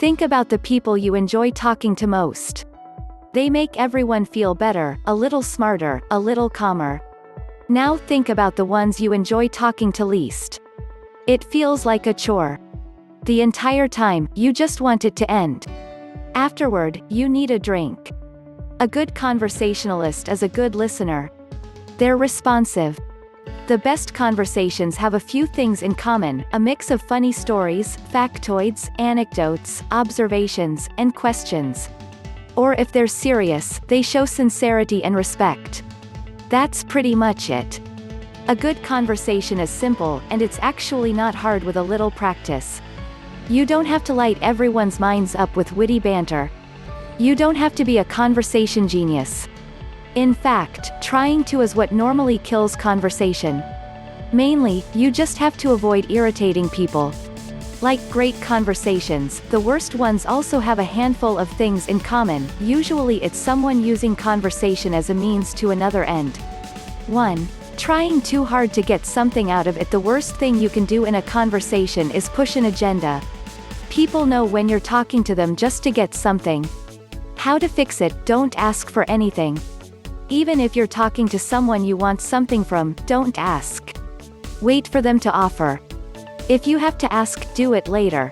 Think about the people you enjoy talking to most. They make everyone feel better, a little smarter, a little calmer. Now think about the ones you enjoy talking to least. It feels like a chore. The entire time, you just want it to end. Afterward, you need a drink. A good conversationalist is a good listener. They're responsive. The best conversations have a few things in common, a mix of funny stories, factoids, anecdotes, observations, and questions. Or if they're serious, they show sincerity and respect. That's pretty much it. A good conversation is simple, and it's actually not hard with a little practice. You don't have to light everyone's minds up with witty banter. You don't have to be a conversation genius. In fact, trying to is what normally kills conversation. Mainly, you just have to avoid irritating people. Like great conversations, the worst ones also have a handful of things in common. Usually it's someone using conversation as a means to another end. 1. Trying too hard to get something out of it. The worst thing you can do in a conversation is push an agenda. People know when you're talking to them just to get something. How to fix it? Don't ask for anything. Even if you're talking to someone you want something from, don't ask. Wait for them to offer. If you have to ask, do it later.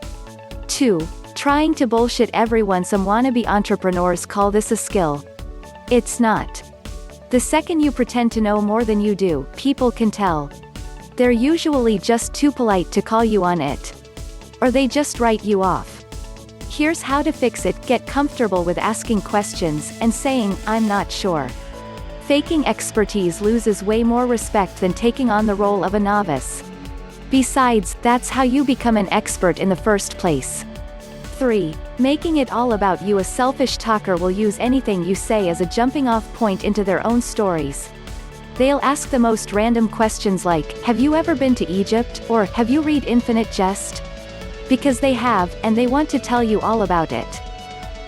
2. Trying to bullshit everyone. Some wannabe entrepreneurs call this a skill. It's not. The second you pretend to know more than you do, people can tell. They're usually just too polite to call you on it. Or they just write you off. Here's how to fix it. Get comfortable with asking questions, and saying, "I'm not sure." Faking expertise loses way more respect than taking on the role of a novice. Besides, that's how you become an expert in the first place. 3. Making it all about you. A selfish talker will use anything you say as a jumping-off point into their own stories. They'll ask the most random questions like, "Have you ever been to Egypt?" or "Have you read Infinite Jest?" Because they have, and they want to tell you all about it.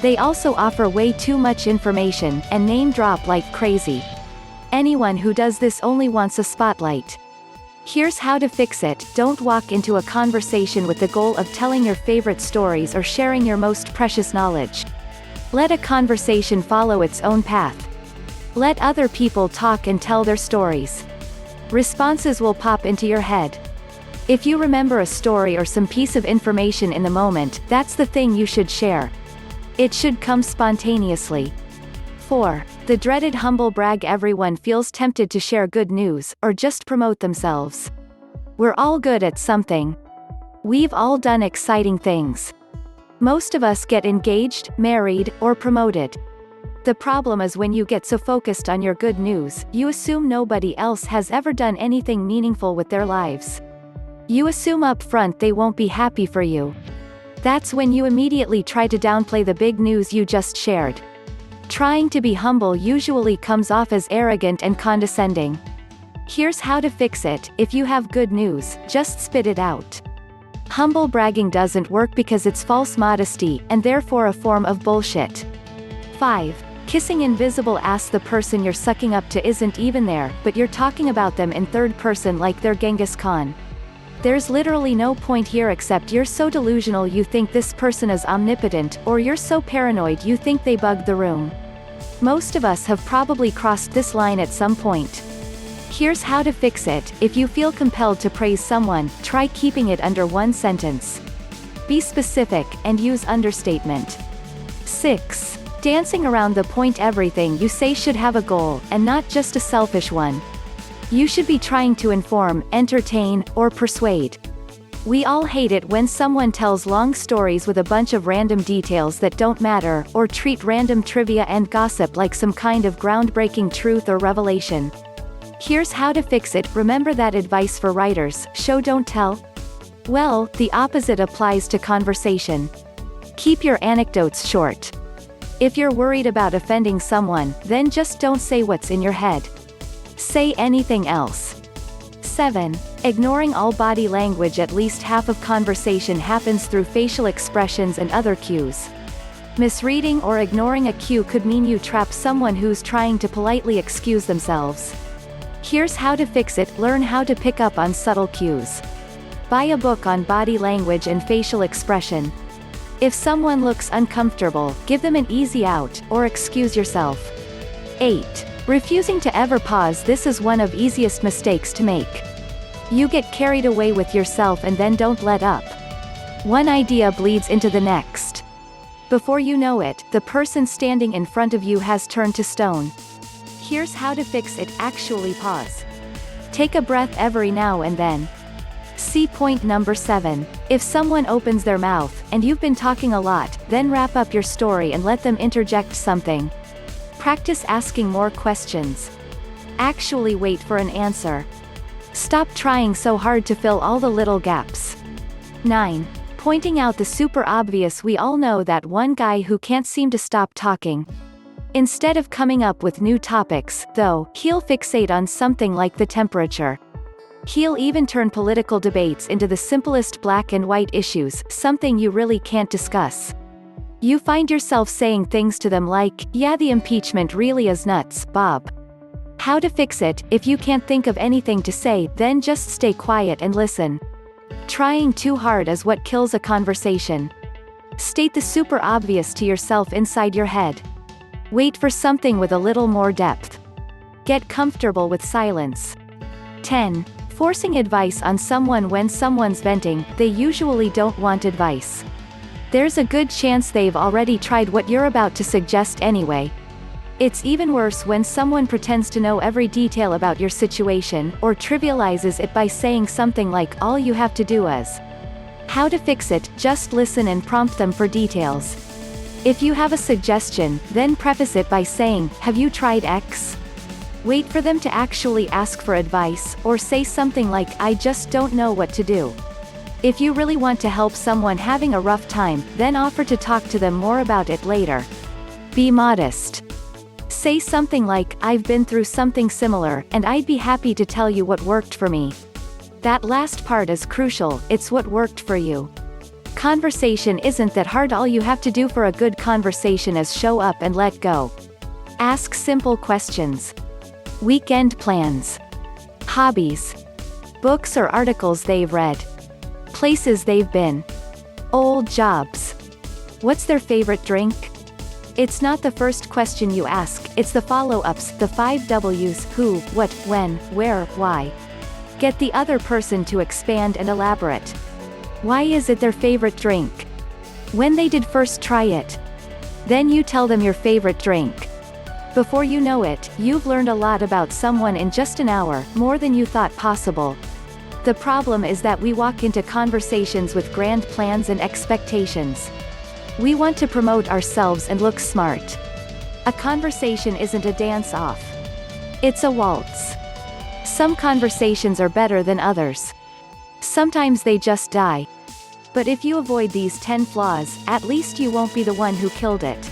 They also offer way too much information, and name drop like crazy. Anyone who does this only wants a spotlight. Here's how to fix it. Don't walk into a conversation with the goal of telling your favorite stories or sharing your most precious knowledge. Let a conversation follow its own path. Let other people talk and tell their stories. Responses will pop into your head. If you remember a story or some piece of information in the moment, that's the thing you should share. It should come spontaneously. 4. The dreaded humble brag. Everyone feels tempted to share good news, or just promote themselves. We're all good at something. We've all done exciting things. Most of us get engaged, married, or promoted. The problem is when you get so focused on your good news, you assume nobody else has ever done anything meaningful with their lives. You assume up front they won't be happy for you. That's when you immediately try to downplay the big news you just shared. Trying to be humble usually comes off as arrogant and condescending. Here's how to fix it. If you have good news, just spit it out. Humble bragging doesn't work because it's false modesty, and therefore a form of bullshit. 5. Kissing invisible. Ask the person you're sucking up to isn't even there, but you're talking about them in third person like they're Genghis Khan. There's literally no point here except you're so delusional you think this person is omnipotent, or you're so paranoid you think they bugged the room. Most of us have probably crossed this line at some point. Here's how to fix it. If you feel compelled to praise someone, try keeping it under one sentence. Be specific, and use understatement. 6. Dancing around the point. Everything you say should have a goal, and not just a selfish one. You should be trying to inform, entertain, or persuade. We all hate it when someone tells long stories with a bunch of random details that don't matter, or treat random trivia and gossip like some kind of groundbreaking truth or revelation. Here's how to fix it. Remember that advice for writers, show don't tell? Well, the opposite applies to conversation. Keep your anecdotes short. If you're worried about offending someone, then just don't say what's in your head. Say anything else. 7. Ignoring all body language. At least half of conversation happens through facial expressions and other cues. Misreading or ignoring a cue could mean you trap someone who's trying to politely excuse themselves. Here's how to fix it. Learn how to pick up on subtle cues. Buy a book on body language and facial expression. If someone looks uncomfortable, give them an easy out, or excuse yourself. 8. Refusing to ever pause. This is one of easiest mistakes to make. You get carried away with yourself and then don't let up. One idea bleeds into the next. Before you know it, the person standing in front of you has turned to stone. Here's how to fix it. Actually pause. Take a breath every now and then. See point number 7. If someone opens their mouth, and you've been talking a lot, then wrap up your story and let them interject something. Practice asking more questions. Actually wait for an answer. Stop trying so hard to fill all the little gaps. 9. Pointing out the super obvious. We all know that one guy who can't seem to stop talking. Instead of coming up with new topics, though, he'll fixate on something like the temperature. He'll even turn political debates into the simplest black and white issues, something you really can't discuss. You find yourself saying things to them like, "Yeah, the impeachment really is nuts, Bob." How to fix it? If you can't think of anything to say, then just stay quiet and listen. Trying too hard is what kills a conversation. State the super obvious to yourself inside your head. Wait for something with a little more depth. Get comfortable with silence. 10. Forcing advice on someone. When someone's venting, they usually don't want advice. There's a good chance they've already tried what you're about to suggest anyway. It's even worse when someone pretends to know every detail about your situation, or trivializes it by saying something like, "All you have to do is." How to fix it? Just listen and prompt them for details. If you have a suggestion, then preface it by saying, "Have you tried X?" Wait for them to actually ask for advice, or say something like, "I just don't know what to do." If you really want to help someone having a rough time, then offer to talk to them more about it later. Be modest. Say something like, "I've been through something similar, and I'd be happy to tell you what worked for me." That last part is crucial. It's what worked for you. Conversation isn't that hard. All you have to do for a good conversation is show up and let go. Ask simple questions. Weekend plans. Hobbies. Books or articles they've read. Places they've been. Old jobs. What's their favorite drink? It's not the first question you ask, it's the follow-ups, the 5 W's: who, what, when, where, why. Get the other person to expand and elaborate. Why is it their favorite drink? When they did first try it. Then you tell them your favorite drink. Before you know it, you've learned a lot about someone in just an hour, more than you thought possible. The problem is that we walk into conversations with grand plans and expectations. We want to promote ourselves and look smart. A conversation isn't a dance-off. It's a waltz. Some conversations are better than others. Sometimes they just die. But if you avoid these 10 flaws, at least you won't be the one who killed it.